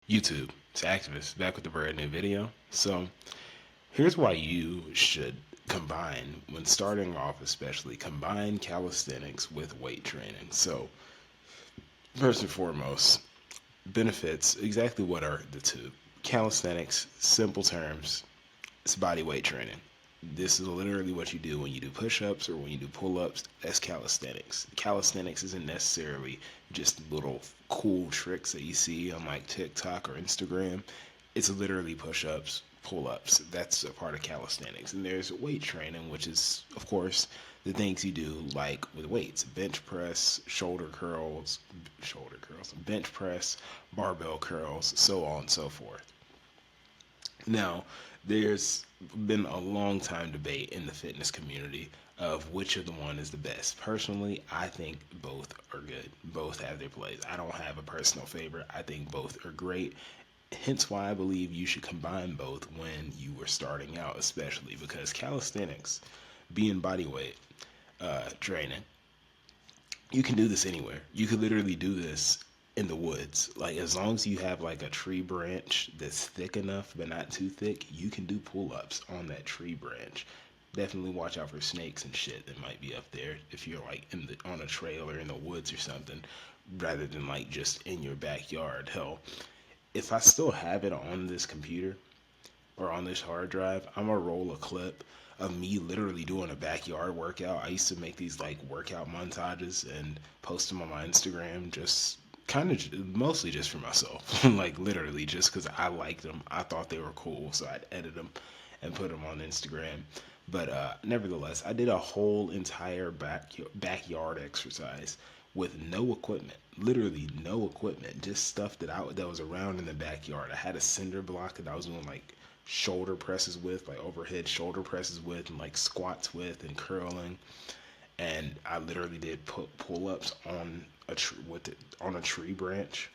YouTube. It's Activiz back with a brand new video. So here's why you should combine, when starting off especially, combine calisthenics with weight training. So first and foremost, benefits, exactly what are the two? Calisthenics, simple terms, it's body weight training. This is literally what you do when you do push-ups or when you do pull-ups. That's calisthenics. Calisthenics isn't necessarily just little cool tricks that you see on like TikTok or Instagram. It's literally push-ups, pull-ups. That's a part of calisthenics. And there's weight training, which is, of course, the things you do like with weights: bench press, shoulder curls, bench press, barbell curls, so on and so forth. Now, there's been a long time debate in the fitness community of which of the one is the best. Personally, I think both are good. Both have their place. I don't have a personal favorite. I think both are great. Hence why I believe you should combine both when you were starting out, especially because calisthenics, being body weight training, you can do this anywhere. You could literally do this in the woods. Like, as long as you have like a tree branch that's thick enough but not too thick, you can do pull-ups on that tree branch. Definitely watch out for snakes and shit that might be up there if you're like on a trail or in the woods or something, rather than like just in your backyard. Hell, if I still have it on this computer or on this hard drive, I'm gonna roll a clip of me literally doing a backyard workout. I used to make these like workout montages and post them on my Instagram, just kind of mostly just for myself. Like, literally just because I liked them. I thought they were cool, so I'd edit them and put them on Instagram. But nevertheless, I did a whole entire backyard exercise with no equipment, literally no equipment, just stuff that was around in the backyard. I had a cinder block that I was doing like shoulder presses with, like overhead shoulder presses with, and like squats with, and curling. And I literally did pull-ups on on a tree branch.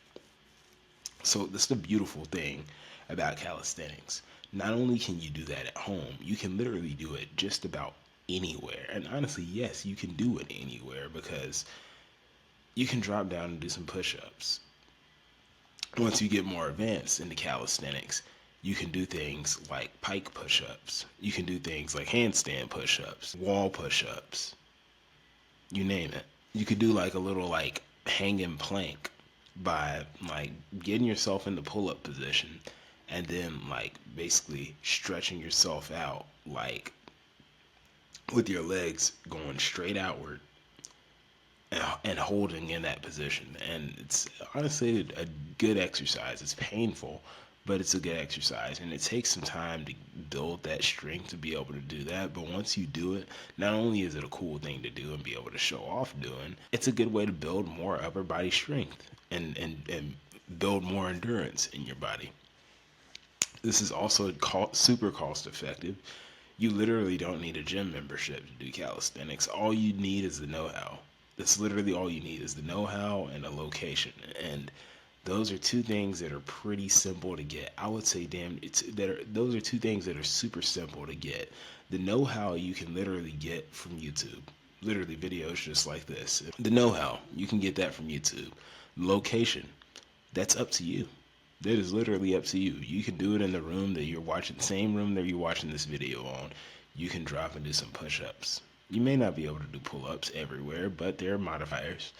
So that's the beautiful thing about calisthenics. Not only can you do that at home, you can literally do it just about anywhere. And honestly, yes, you can do it anywhere because you can drop down and do some push-ups. Once you get more advanced into calisthenics, you can do things like pike push-ups. You can do things like handstand push-ups, wall push-ups, you name it. You could do like a little like hanging plank by like getting yourself in the pull-up position and then like basically stretching yourself out, like with your legs going straight outward and holding in that position. And it's honestly a good exercise. It's painful, but it's a good exercise, and it takes some time to build that strength to be able to do that. But once you do it, not only is it a cool thing to do and be able to show off doing, it's a good way to build more upper body strength and build more endurance in your body. This is also super cost effective. You literally don't need a gym membership to do calisthenics. All you need is the know-how. That's literally all you need, is the know-how and a location. And those are two things that are pretty simple to get. I would say, those are two things that are super simple to get. The know-how you can literally get from YouTube. Literally videos just like this. The know-how, you can get that from YouTube. Location, that's up to you. That is literally up to you. You can do it in the room that you're watching, the same room that you're watching this video on. You can drop and do some push-ups. You may not be able to do pull-ups everywhere, but there are modifiers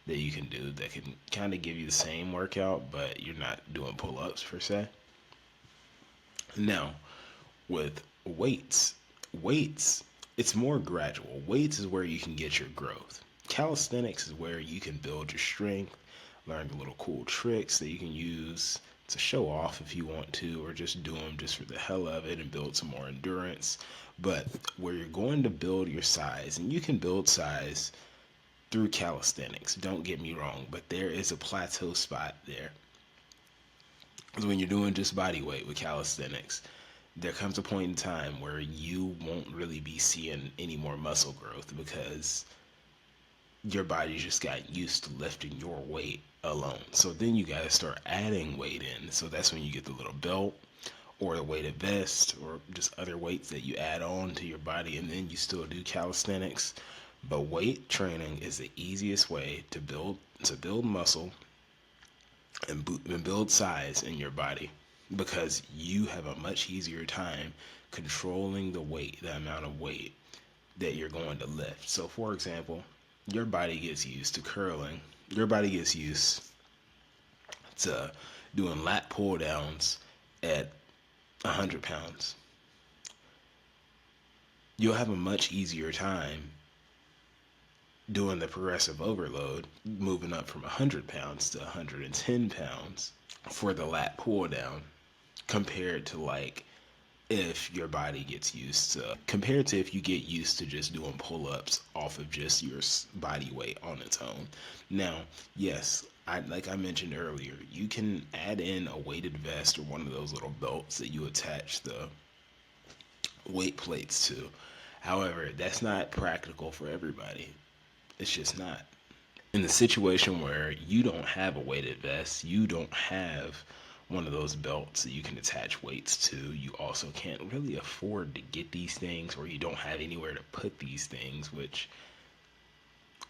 that you can do that can kind of give you the same workout, but you're not doing pull-ups per se. Now, with weights, it's more gradual. Weights is where you can get your growth. Calisthenics is where you can build your strength, learn the little cool tricks that you can use to show off if you want to, or just do them just for the hell of it and build some more endurance. But where you're going to build your size, and you can build size through calisthenics, don't get me wrong, but there is a plateau spot there. Because when you're doing just body weight with calisthenics, there comes a point in time where you won't really be seeing any more muscle growth because your body just got used to lifting your weight alone. So then you got to start adding weight in. So that's when you get the little belt or the weighted vest or just other weights that you add on to your body, and then you still do calisthenics. But weight training is the easiest way to build muscle and build size in your body, because you have a much easier time controlling the weight, the amount of weight that you're going to lift. So, for example, your body gets used to curling, your body gets used to doing lat pull downs at 100 pounds. You'll have a much easier time doing the progressive overload, moving up from 100 pounds to 110 pounds for the lat pull down, compared to like if your body gets used to, compared to if you get used to just doing pull-ups off of just your body weight on its own. Now, yes, like I mentioned earlier, you can add in a weighted vest or one of those little belts that you attach the weight plates to. However, that's not practical for everybody. It's just not. In the situation where you don't have a weighted vest, you don't have one of those belts that you can attach weights to, you also can't really afford to get these things, or you don't have anywhere to put these things, which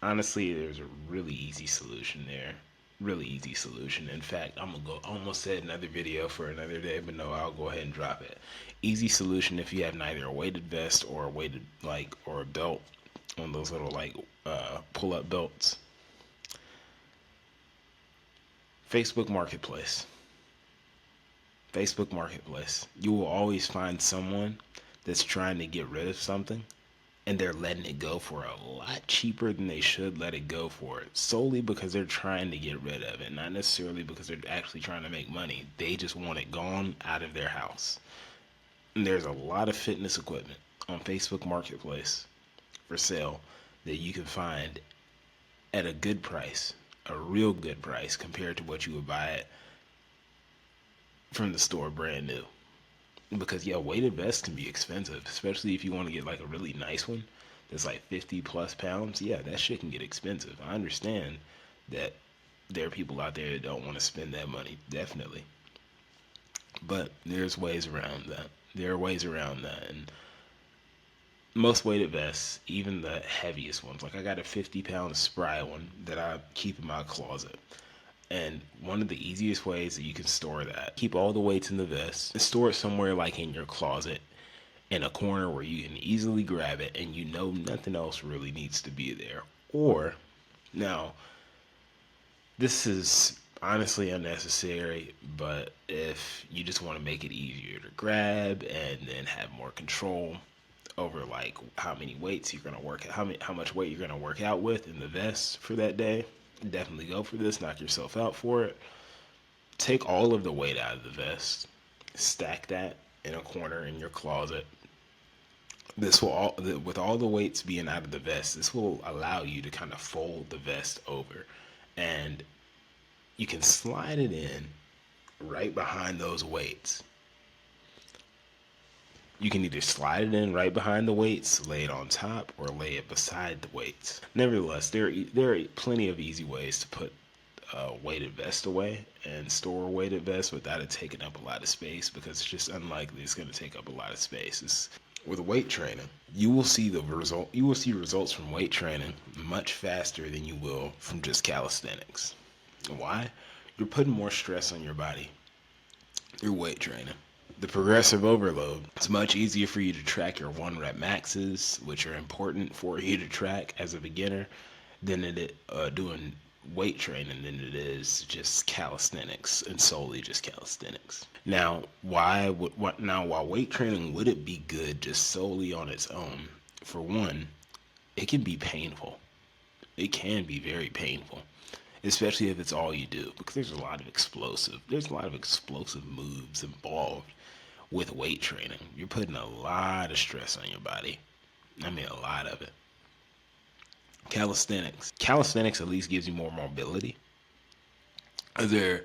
honestly, there's a really easy solution there. Really easy solution. In fact, I'm gonna go, almost said another video for another day, but no, I'll go ahead and drop it. Easy solution if you have neither a weighted vest or a weighted, like, or a belt, one of those little like pull-up belts. Facebook Marketplace. Facebook Marketplace. You will always find someone that's trying to get rid of something, and they're letting it go for a lot cheaper than they should let it go for, it solely because they're trying to get rid of it, not necessarily because they're actually trying to make money. They just want it gone out of their house. And there's a lot of fitness equipment on Facebook Marketplace for sale that you can find at a good price, a real good price, compared to what you would buy it from the store brand new. Because yeah, weighted vests can be expensive, especially if you want to get like a really nice one that's like 50 plus pounds. Yeah, that shit can get expensive. I understand that there are people out there that don't want to spend that money, definitely. But there's ways around that. There are ways around that. And most weighted vests, even the heaviest ones, like I got a 50-pound spry one that I keep in my closet. And one of the easiest ways that you can store that, keep all the weights in the vest, and store it somewhere like in your closet, in a corner where you can easily grab it and you know nothing else really needs to be there. Or, now, this is honestly unnecessary, but if you just want to make it easier to grab and then have more control over like how many weights you're gonna work, how much weight you're gonna work out with in the vest for that day, definitely go for this. Knock yourself out for it. Take all of the weight out of the vest, stack that in a corner in your closet. This will all, with all the weights being out of the vest, this will allow you to kind of fold the vest over, and you can slide it in right behind those weights. You can either slide it in right behind the weights, lay it on top, or lay it beside the weights. Nevertheless, there are plenty of easy ways to put a weighted vest away and store a weighted vest without it taking up a lot of space, because it's just unlikely it's going to take up a lot of space. With weight training, you will see the result. You will see results from weight training much faster than you will from just calisthenics. Why? You're putting more stress on your body through weight training. The progressive overload, it's much easier for you to track your 1 rep maxes, which are important for you to track as a beginner, than it doing weight training than it is just calisthenics, and solely just calisthenics. Now, while weight training would it be good just solely on its own? For one, it can be painful. It can be very painful, especially if it's all you do, because there's a lot of explosive moves involved with weight training. You're putting a lot of stress on your body. I mean, a lot of it. Calisthenics at least gives you more mobility. There,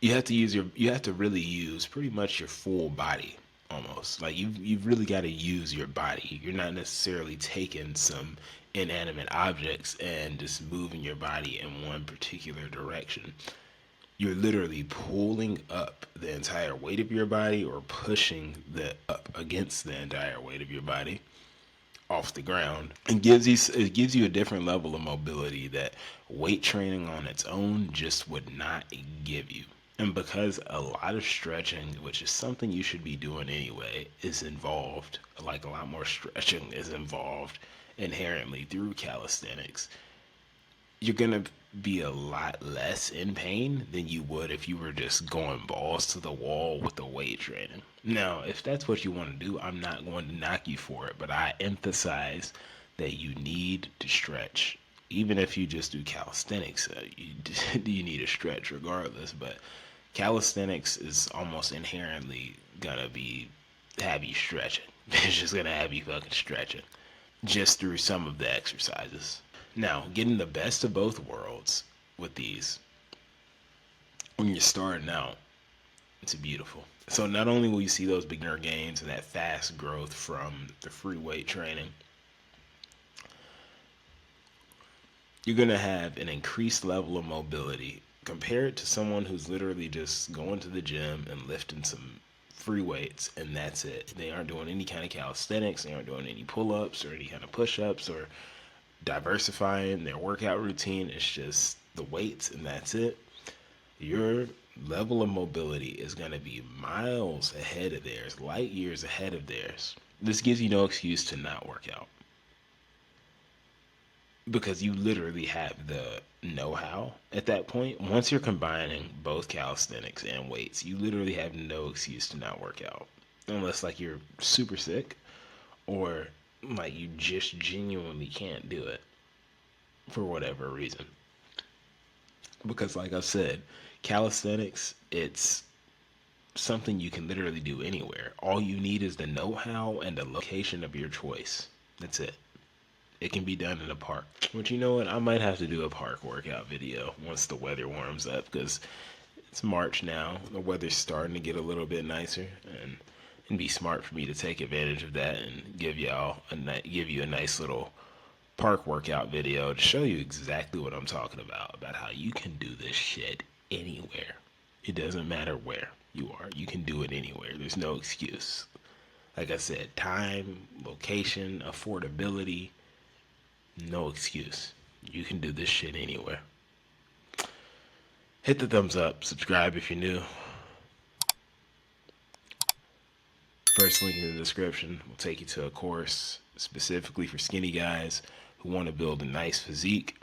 you have to really use pretty much your full body, almost. Like you've really got to use your body. You're not necessarily taking some inanimate objects and just moving your body in one particular direction. You're literally pulling up the entire weight of your body, or pushing the up against the entire weight of your body, off the ground, and it gives you a different level of mobility that weight training on its own just would not give you. And because a lot of stretching, which is something you should be doing anyway, is involved, like a lot more stretching is involved inherently through calisthenics, you're gonna be a lot less in pain than you would if you were just going balls to the wall with the weight training. Now, if that's what you want to do, I'm not going to knock you for it, but I emphasize that you need to stretch. Even if you just do calisthenics, you need to stretch regardless. But calisthenics is almost inherently gonna be have you stretching. It's just gonna have you fucking stretching just through some of the exercises. Now, getting the best of both worlds with these, when you're starting out, it's beautiful. So not only will you see those beginner gains and that fast growth from the free weight training, you're going to have an increased level of mobility compared to someone who's literally just going to the gym and lifting some free weights and that's it. They aren't doing any kind of calisthenics, they aren't doing any pull-ups or any kind of push-ups or diversifying their workout routine. It's just the weights and that's it. Your level of mobility is going to be miles ahead of theirs, light years ahead of theirs. This gives you no excuse to not work out because you literally have the know-how at that point. Once you're combining both calisthenics and weights, you literally have no excuse to not work out unless like you're super sick or like you just genuinely can't do it for whatever reason. Because like I said, calisthenics, it's something you can literally do anywhere. All you need is the know-how and the location of your choice. That's it. It can be done in a park. But you know what? I might have to do a park workout video once the weather warms up because it's March now. The weather's starting to get a little bit nicer, and it'd be smart for me to take advantage of that and give you a nice little park workout video to show you exactly what I'm talking about how you can do this shit anywhere. It doesn't matter where you are. You can do it anywhere. There's no excuse. Like I said, time, location, affordability, no excuse. You can do this shit anywhere. Hit the thumbs up, subscribe if you're new. First link in the description will take you to a course specifically for skinny guys who want to build a nice physique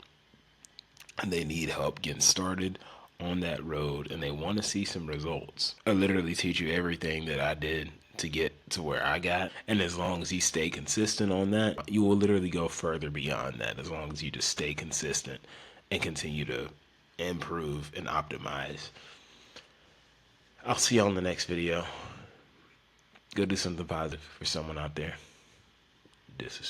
and they need help getting started on that road and they want to see some results. I literally teach you everything that I did to get to where I got, and as long as you stay consistent on that, you will literally go further beyond that as long as you just stay consistent and continue to improve and optimize. I'll see you on the next video. Go do something positive for someone out there. This is